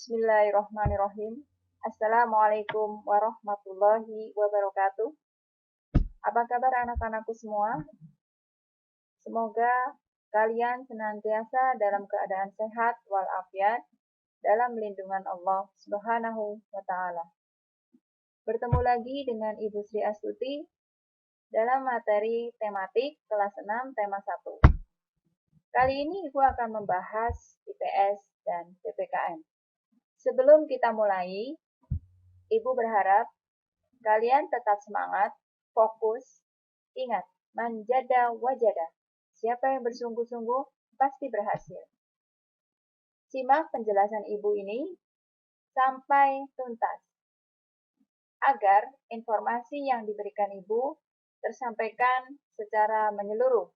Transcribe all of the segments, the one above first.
Bismillahirrahmanirrahim. Assalamualaikum warahmatullahi wabarakatuh. Apa kabar anak-anakku semua? Semoga kalian senantiasa dalam keadaan sehat walafiat dalam lindungan Allah Subhanahu wa Ta'ala. Bertemu lagi dengan Ibu Sri Astuti dalam materi tematik kelas 6 tema 1. Kali ini Ibu akan membahas IPS dan PPKN. Sebelum kita mulai, Ibu berharap kalian tetap semangat, fokus, ingat, manjada wajada. Siapa yang bersungguh-sungguh pasti berhasil. Simak penjelasan Ibu ini sampai tuntas, agar informasi yang diberikan Ibu tersampaikan secara menyeluruh.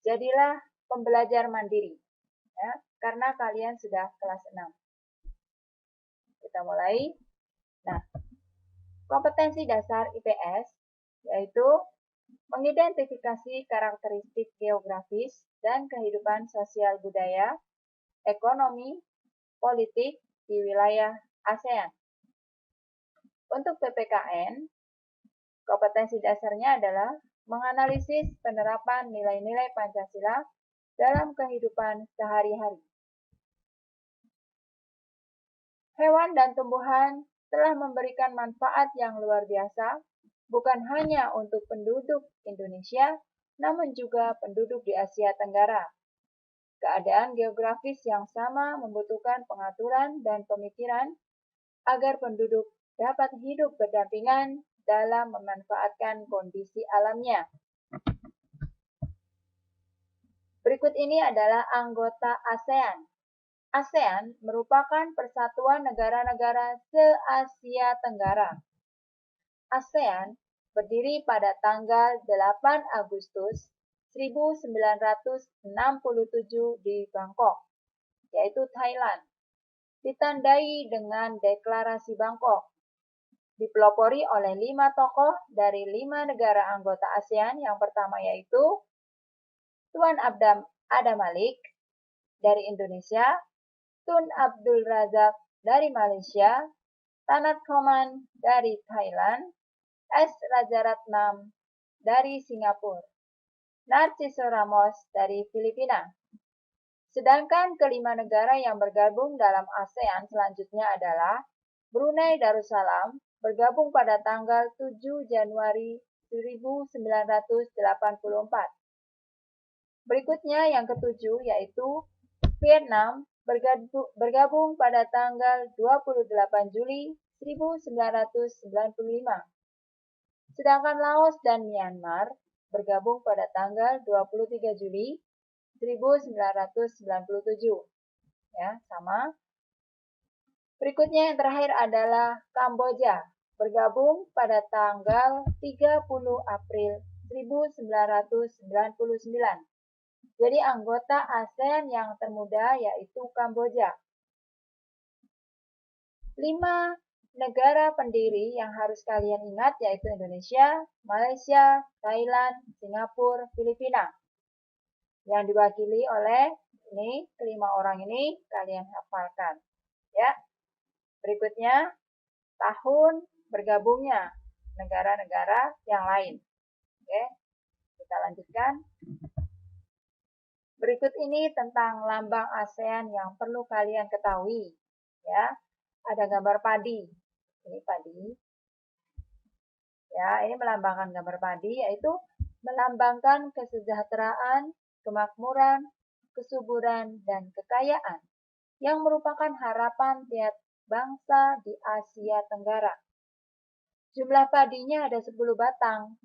Jadilah pembelajar mandiri, ya, karena kalian sudah kelas 6. Kita mulai. Nah, kompetensi dasar IPS yaitu mengidentifikasi karakteristik geografis dan kehidupan sosial budaya, ekonomi, politik di wilayah ASEAN. Untuk PPKN, kompetensi dasarnya adalah menganalisis penerapan nilai-nilai Pancasila dalam kehidupan sehari-hari. Hewan dan tumbuhan telah memberikan manfaat yang luar biasa, bukan hanya untuk penduduk Indonesia, namun juga penduduk di Asia Tenggara. Keadaan geografis yang sama membutuhkan pengaturan dan pemikiran agar penduduk dapat hidup berdampingan dalam memanfaatkan kondisi alamnya. Berikut ini adalah anggota ASEAN. ASEAN merupakan persatuan negara-negara se-Asia Tenggara. ASEAN berdiri pada tanggal 8 Agustus 1967 di Bangkok, yaitu Thailand. Ditandai dengan Deklarasi Bangkok. Dipelopori oleh 5 tokoh dari 5 negara anggota ASEAN. Yang pertama yaitu Tuan Adam Malik dari Indonesia, Tun Abdul Razak dari Malaysia, Tanat Khoman dari Thailand, S. Rajaratnam dari Singapura, Narciso Ramos dari Filipina. Sedangkan kelima negara yang bergabung dalam ASEAN selanjutnya adalah Brunei Darussalam, bergabung pada tanggal 7 Januari 1984. Berikutnya yang ketujuh yaitu Vietnam, bergabung pada tanggal 28 Juli 1995. Sedangkan Laos dan Myanmar bergabung pada tanggal 23 Juli 1997. Ya, sama. Berikutnya yang terakhir adalah Kamboja, bergabung pada tanggal 30 April 1999. Jadi anggota ASEAN yang termuda yaitu Kamboja. 5 negara pendiri yang harus kalian ingat yaitu Indonesia, Malaysia, Thailand, Singapura, Filipina. Yang diwakili oleh ini, kelima orang ini kalian hafalkan. Ya. Berikutnya, tahun bergabungnya negara-negara yang lain. Oke, kita lanjutkan. Berikut ini tentang lambang ASEAN yang perlu kalian ketahui. Ya, ada gambar padi. Ini padi. Ya, ini melambangkan gambar padi, yaitu melambangkan kesejahteraan, kemakmuran, kesuburan, dan kekayaan yang merupakan harapan tiap bangsa di Asia Tenggara. Jumlah padinya ada 10 batang.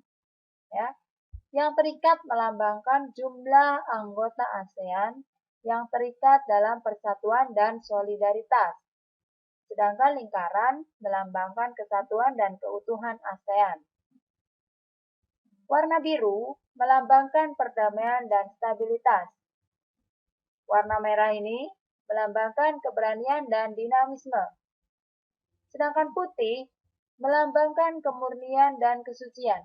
Ya, yang terikat melambangkan jumlah anggota ASEAN yang terikat dalam persatuan dan solidaritas. Sedangkan lingkaran melambangkan kesatuan dan keutuhan ASEAN. Warna biru melambangkan perdamaian dan stabilitas. Warna merah ini melambangkan keberanian dan dinamisme. Sedangkan putih melambangkan kemurnian dan kesucian.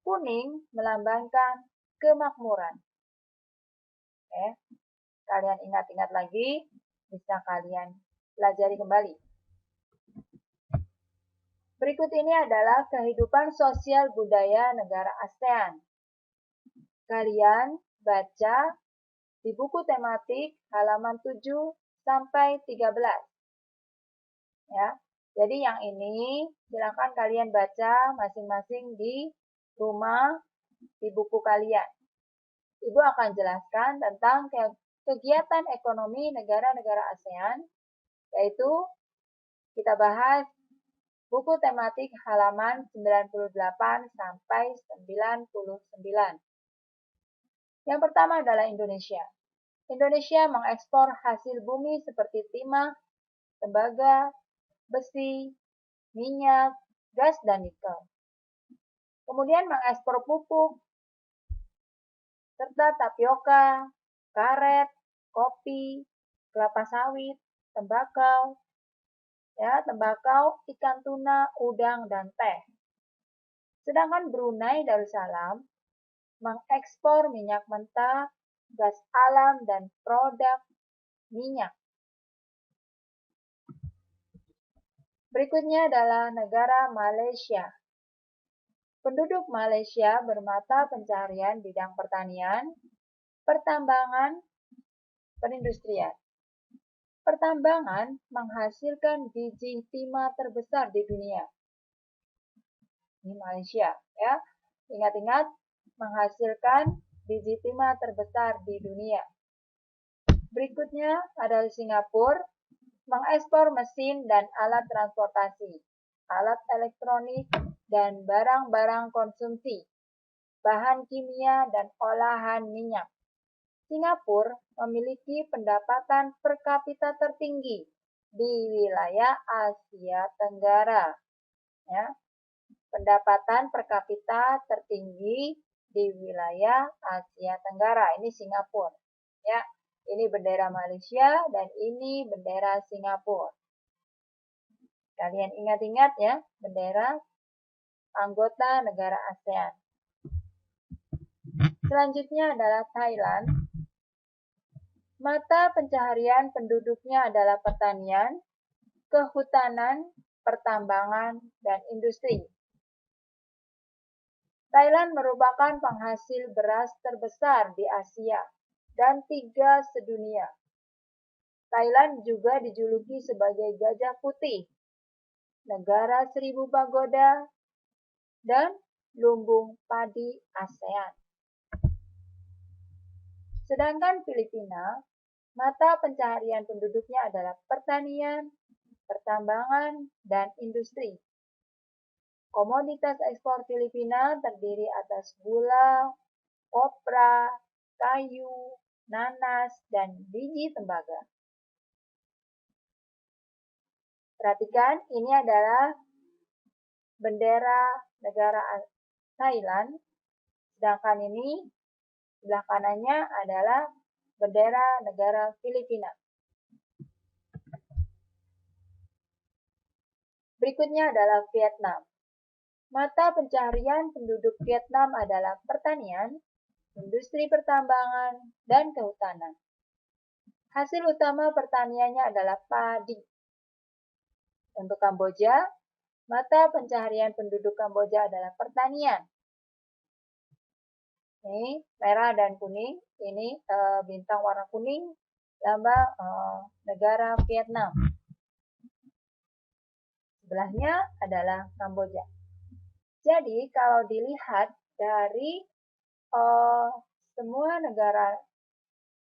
Kuning melambangkan kemakmuran. kalian ingat-ingat lagi, bisa kalian pelajari kembali. Berikut ini adalah kehidupan sosial budaya negara ASEAN. Kalian baca di buku tematik halaman 7 sampai 13. Ya. Jadi yang ini silakan kalian baca masing-masing di rumah, di buku kalian. Ibu akan jelaskan tentang kegiatan ekonomi negara-negara ASEAN, yaitu kita bahas buku tematik halaman 98 sampai 99. Yang pertama adalah Indonesia. Indonesia mengekspor hasil bumi seperti timah, tembaga, besi, minyak, gas, dan nikel. Kemudian mengekspor pupuk, serta tapioka, karet, kopi, kelapa sawit, tembakau, ikan tuna, udang, dan teh. Sedangkan Brunei Darussalam mengekspor minyak mentah, gas alam, dan produk minyak. Berikutnya adalah negara Malaysia. Penduduk Malaysia bermata pencaharian bidang pertanian, pertambangan, perindustrian. Pertambangan menghasilkan biji timah terbesar di dunia. Ini Malaysia, ya. Ingat-ingat, menghasilkan biji timah terbesar di dunia. Berikutnya adalah Singapura, mengekspor mesin dan alat transportasi, alat elektronik, dan barang-barang konsumsi, bahan kimia, dan olahan minyak. Singapura memiliki pendapatan per kapita tertinggi di wilayah Asia Tenggara. Ya. Pendapatan per kapita tertinggi di wilayah Asia Tenggara. Ini Singapura. Ya. Ini bendera Malaysia dan ini bendera Singapura. Kalian ingat-ingat ya, bendera anggota negara ASEAN. Selanjutnya adalah Thailand. Mata pencaharian penduduknya adalah pertanian, kehutanan, pertambangan, dan industri. Thailand merupakan penghasil beras terbesar di Asia dan 3 sedunia. Thailand juga dijuluki sebagai gajah putih, negara 1000 pagoda, dan lumbung padi ASEAN. Sedangkan Filipina, mata pencaharian penduduknya adalah pertanian, pertambangan, dan industri. Komoditas ekspor Filipina terdiri atas gula, kopra, kayu, nanas, dan biji tembaga. Perhatikan, ini adalah bendera negara Thailand, sedangkan ini sebelah kanannya adalah bendera negara Filipina. Berikutnya adalah Vietnam. Mata pencaharian penduduk Vietnam adalah pertanian, industri pertambangan, dan kehutanan. Hasil utama pertaniannya adalah padi. Untuk Kamboja, mata pencaharian penduduk Kamboja adalah pertanian. Ini merah dan kuning, ini bintang warna kuning, lambang negara Vietnam. Sebelahnya adalah Kamboja. Jadi kalau dilihat dari semua negara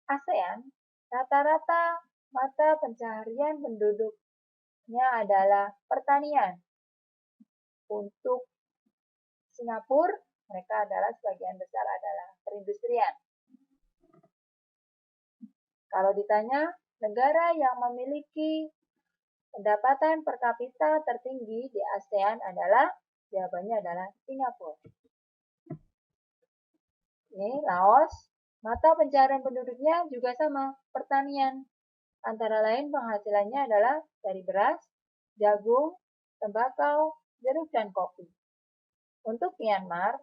ASEAN, rata-rata mata pencaharian penduduknya adalah pertanian. Untuk Singapura, mereka adalah sebagian besar adalah perindustrian. Kalau ditanya, negara yang memiliki pendapatan per kapita tertinggi di ASEAN adalah, jawabannya adalah Singapura. Ini Laos, mata pencaharian penduduknya juga sama, pertanian. Antara lain penghasilannya adalah dari beras, jagung, tembakau, jeruk, dan kopi. Untuk Myanmar,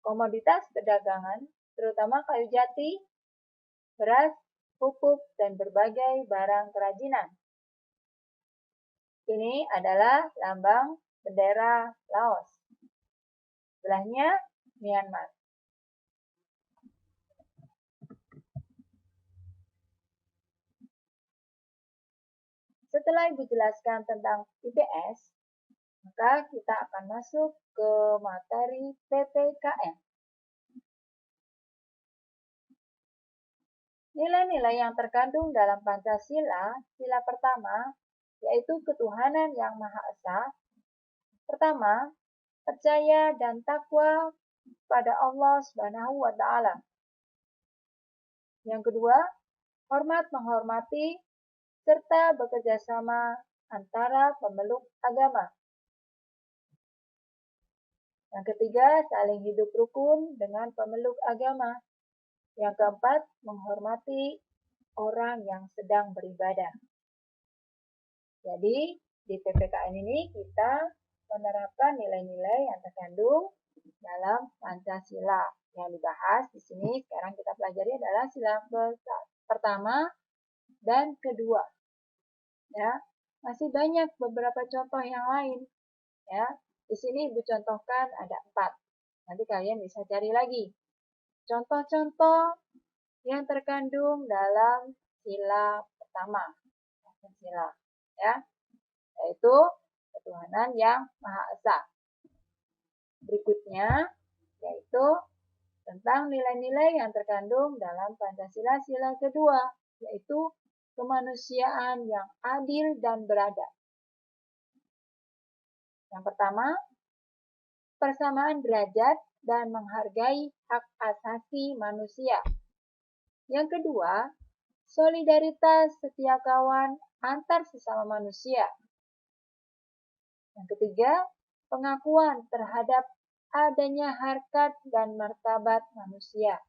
komoditas perdagangan, terutama kayu jati, beras, pupuk, dan berbagai barang kerajinan. Ini adalah lambang bendera Laos. Sebelahnya Myanmar. Setelah Ibu jelaskan tentang IPS, maka kita akan masuk ke materi PPKN. Nilai-nilai yang terkandung dalam Pancasila, sila pertama, yaitu ketuhanan yang Maha Esa. Pertama, percaya dan takwa pada Allah Subhanahu wa Ta'ala. Yang kedua, hormat menghormati serta bekerja sama antara pemeluk agama. Yang ketiga, saling hidup rukun dengan pemeluk agama. Yang keempat, menghormati orang yang sedang beribadah. Jadi, di PPKN ini kita menerapkan nilai-nilai yang terkandung dalam Pancasila. Yang dibahas di sini sekarang kita pelajari adalah sila pertama dan kedua. Ya, masih banyak beberapa contoh yang lain. Ya, di sini Ibu contohkan ada 4. Nanti kalian bisa cari lagi. Contoh-contoh yang terkandung dalam sila pertama, sila, ya, yaitu ketuhanan yang Maha Esa. Berikutnya, yaitu tentang nilai-nilai yang terkandung dalam Pancasila sila kedua, yaitu kemanusiaan yang adil dan beradab. Yang pertama, persamaan derajat dan menghargai hak asasi manusia. Yang kedua, solidaritas setia kawan antar sesama manusia. Yang ketiga, pengakuan terhadap adanya harkat dan martabat manusia.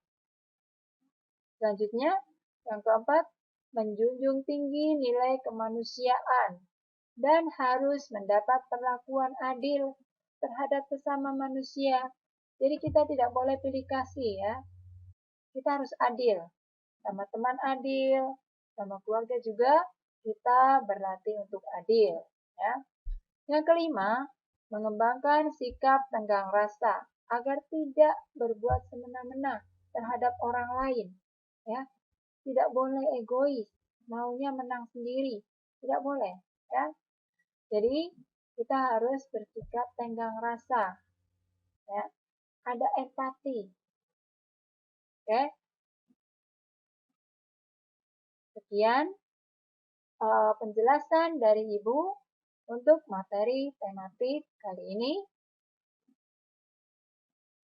Selanjutnya, yang keempat, menjunjung tinggi nilai kemanusiaan dan harus mendapat perlakuan adil terhadap sesama manusia. Jadi kita tidak boleh pilih kasih ya. Kita harus adil. Sama teman adil, sama keluarga juga kita berlatih untuk adil. Ya. Yang kelima, mengembangkan sikap tenggang rasa agar tidak berbuat semena-mena terhadap orang lain. Ya. Tidak boleh egois, maunya menang sendiri. Tidak boleh. Ya. Jadi kita harus bersikap tenggang rasa. Ya. Ada empati. Oke. Sekian penjelasan dari Ibu untuk materi tematik kali ini.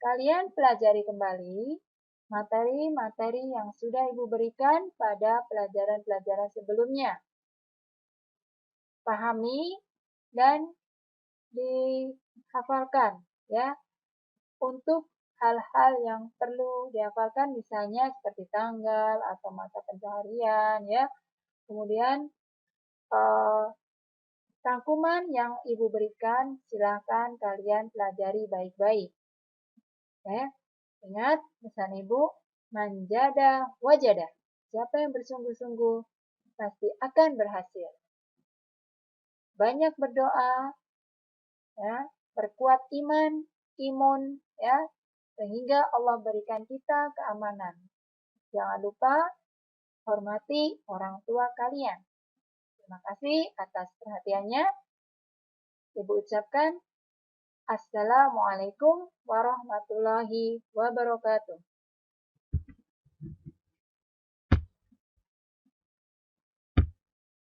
Kalian pelajari kembali materi-materi yang sudah Ibu berikan pada pelajaran-pelajaran sebelumnya. Pahami dan dihafalkan ya. Untuk hal-hal yang perlu dihafalkan misalnya seperti tanggal atau mata pencaharian ya. Kemudian rangkuman yang Ibu berikan silakan kalian pelajari baik-baik. Ya. Ingat pesan Ibu, manjada wajada. Siapa yang bersungguh-sungguh pasti akan berhasil. Banyak berdoa, ya, perkuat imun, ya, sehingga Allah berikan kita keamanan. Jangan lupa hormati orang tua kalian. Terima kasih atas perhatiannya. Ibu ucapkan Assalamualaikum warahmatullahi wabarakatuh.